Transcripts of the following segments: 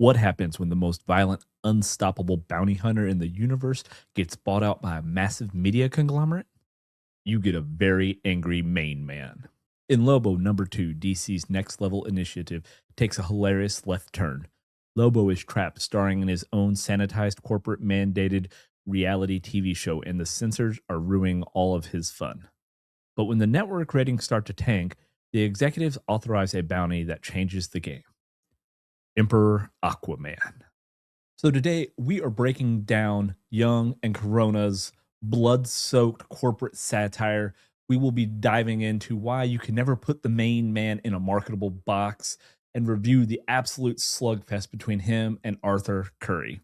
What happens when the most violent, unstoppable bounty hunter in the universe gets bought out by a massive media conglomerate? You get a very angry main man. In Lobo number 2, DC's next level initiative takes a hilarious left turn. Lobo is trapped starring in his own sanitized corporate mandated reality TV show, and the censors are ruining all of his fun. But when the network ratings start to tank, the executives authorize a bounty that changes the game. Emperor Aquaman. So today we are breaking down Young and Corona's blood-soaked corporate satire. We will be diving into why you can never put the main man in a marketable box and review the absolute slugfest between him and Arthur Curry.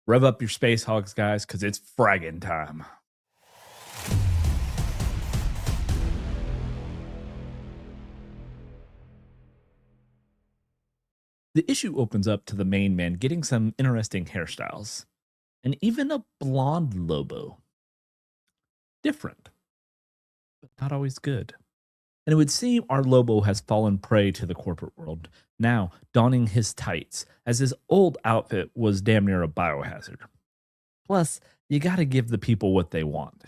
Rev up your space hogs, guys, because it's fragging time. The issue opens up to the main man getting some interesting hairstyles, and even a blonde Lobo. Different, but not always good. And it would seem our Lobo has fallen prey to the corporate world, now donning his tights, as his old outfit was damn near a biohazard. Plus, you gotta give the people what they want.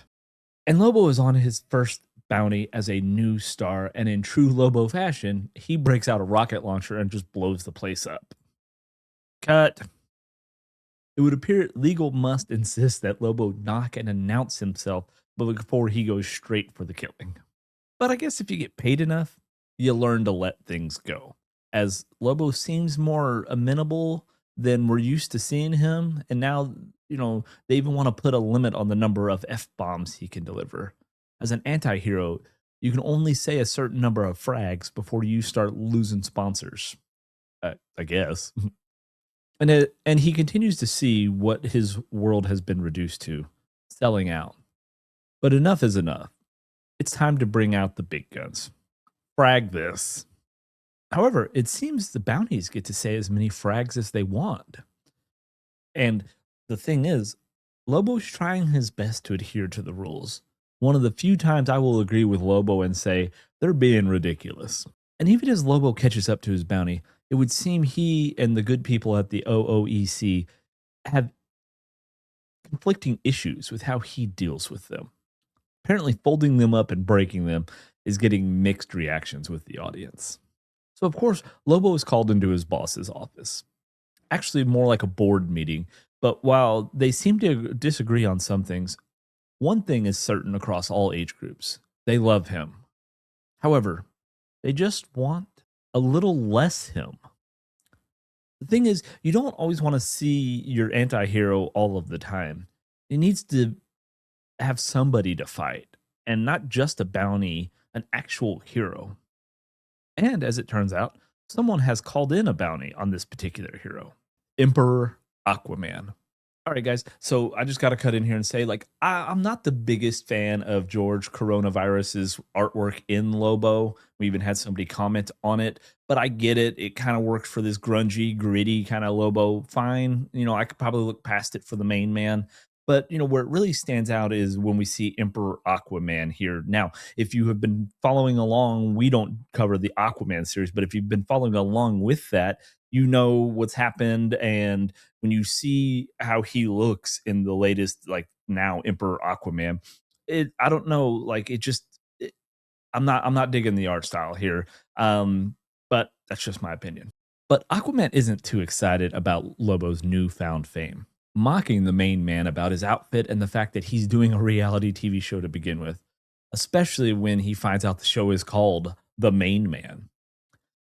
And Lobo is on his first bounty as a new star, and in true Lobo fashion, he breaks out a rocket launcher and just blows the place up. Cut. It would appear legal must insist that Lobo knock and announce himself before he goes straight for the killing. But I guess if you get paid enough, you learn to let things go. As Lobo seems more amenable than we're used to seeing him, and now, they even want to put a limit on the number of F bombs he can deliver. As an anti hero, you can only say a certain number of frags before you start losing sponsors. I guess. And he continues to see what his world has been reduced to, selling out. But enough is enough. It's time to bring out the big guns. Frag this. However, it seems the bounties get to say as many frags as they want. And the thing is, Lobo's trying his best to adhere to the rules. One of the few times I will agree with Lobo and say they're being ridiculous. And even as Lobo catches up to his bounty, it would seem he and the good people at the OOEC have conflicting issues with how he deals with them. Apparently, folding them up and breaking them is getting mixed reactions with the audience. So, of course, Lobo is called into his boss's office. Actually, more like a board meeting. But while they seem to disagree on some things, one thing is certain across all age groups: they love him. However, they just want a little less him. The thing is, you don't always want to see your anti hero all of the time. It needs to have somebody to fight, and not just a bounty, an actual hero. And as it turns out, someone has called in a bounty on this particular hero, Emperor Aquaman. All right, guys. So I just got to cut in here and say, I'm not the biggest fan of George Coronavirus's artwork in Lobo. We even had somebody comment on it, but I get it. It kind of works for this grungy, gritty kind of Lobo. Fine. I could probably look past it for the main man. But, where it really stands out is when we see Emperor Aquaman here. Now, if you have been following along, we don't cover the Aquaman series, but if you've been following along with that, you know what's happened. And when you see how he looks in the latest, now Emperor Aquaman, I don't know, I'm not digging the art style here. But that's just my opinion. But Aquaman isn't too excited about Lobo's newfound fame, mocking the main man about his outfit and the fact that he's doing a reality TV show to begin with, especially when he finds out the show is called The Main Man.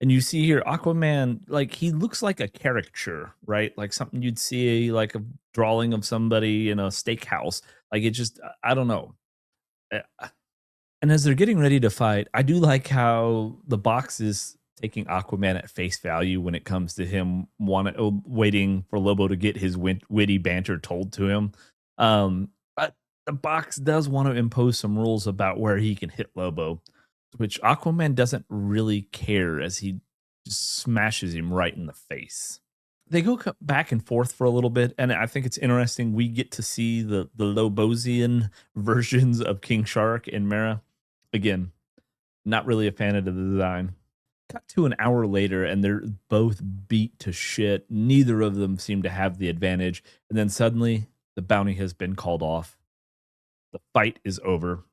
And you see here, Aquaman, he looks like a caricature, right? Like something you'd see, like a drawing of somebody in a steakhouse. I don't know. And as they're getting ready to fight, I do like how the box is taking Aquaman at face value when it comes to him waiting for Lobo to get his witty banter told to him. But the box does want to impose some rules about where he can hit Lobo, which Aquaman doesn't really care, as he just smashes him right in the face. They go back and forth for a little bit, and I think it's interesting. We get to see the Lobosian versions of King Shark and Mera. Again, not really a fan of the design. Cut to an hour later, and they're both beat to shit. Neither of them seem to have the advantage. And then suddenly, the bounty has been called off. The fight is over.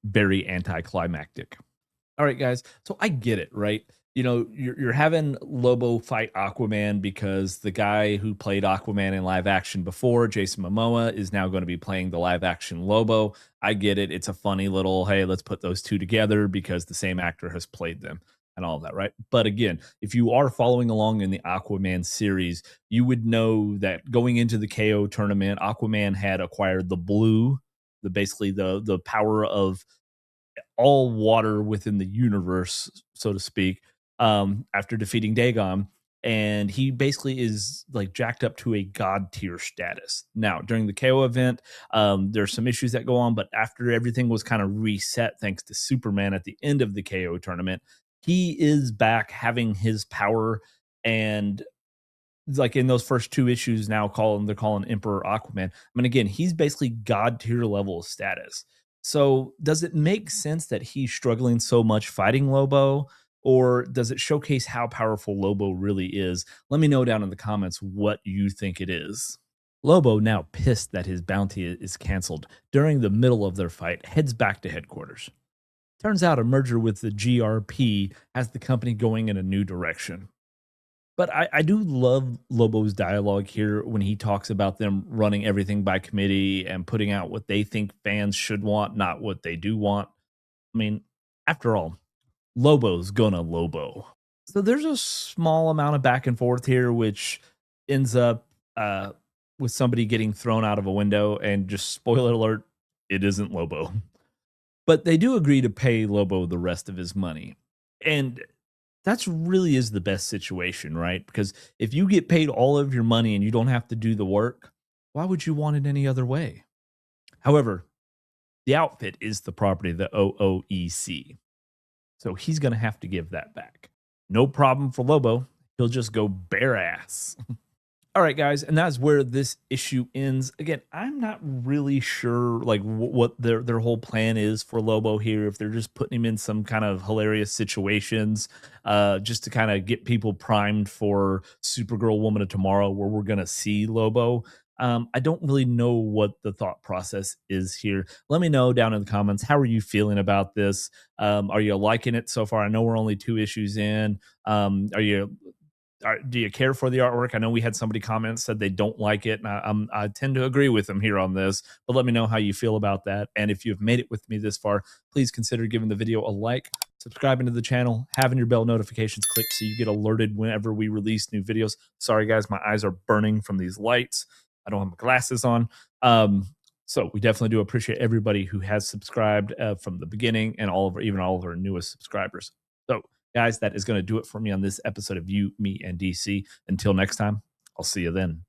Very anticlimactic. All right, guys. So I get it, right? You're having Lobo fight Aquaman because the guy who played Aquaman in live action before, Jason Momoa, is now going to be playing the live action Lobo. I get it. It's a funny little, hey, let's put those two together because the same actor has played them and all of that, right? But again, if you are following along in the Aquaman series, you would know that going into the KO tournament, Aquaman had acquired the blue, basically the power of all water within the universe, so to speak, after defeating Dagon. And he basically is like jacked up to a god tier status. Now, during the KO event, there's some issues that go on, but after everything was kind of reset, thanks to Superman at the end of the KO tournament, he is back having his power. And like in those first two issues, now they're calling Emperor Aquaman. I mean, again, he's basically god tier level status. So does it make sense that he's struggling so much fighting Lobo, or does it showcase how powerful Lobo really is? Let me know down in the comments what you think it is. Lobo, now pissed that his bounty is canceled during the middle of their fight, heads back to headquarters. Turns out a merger with the GRP has the company going in a new direction. But I do love Lobo's dialogue here when he talks about them running everything by committee and putting out what they think fans should want, not what they do want. I mean, after all, Lobo's gonna Lobo. So there's a small amount of back and forth here, which ends up with somebody getting thrown out of a window. And just spoiler alert, it isn't Lobo. But they do agree to pay Lobo the rest of his money. And that's really is the best situation, right? Because if you get paid all of your money and you don't have to do the work, why would you want it any other way? However, the outfit is the property of the OOEC. So he's going to have to give that back. No problem for Lobo. He'll just go bare ass. All right, guys, and that's where this issue ends. Again, I'm not really sure like what their whole plan is for Lobo here. If they're just putting him in some kind of hilarious situations, just to kind of get people primed for Supergirl Woman of Tomorrow, where we're gonna see Lobo. I don't really know what the thought process is here. Let me know down in the comments. How are you feeling about this? Are you liking it so far? I know we're only 2 issues in. Do you care for the artwork? I know we had somebody comment said they don't like it, and I tend to agree with them here on this. But let me know how you feel about that. And if you've made it with me this far, please consider giving the video a like, subscribing to the channel, having your bell notifications clicked so you get alerted whenever we release new videos. Sorry, guys, my eyes are burning from these lights. I don't have my glasses on. So we definitely do appreciate everybody who has subscribed from the beginning, and even all of our newest subscribers. So, guys, that is going to do it for me on this episode of You, Me, and DC. Until next time, I'll see you then.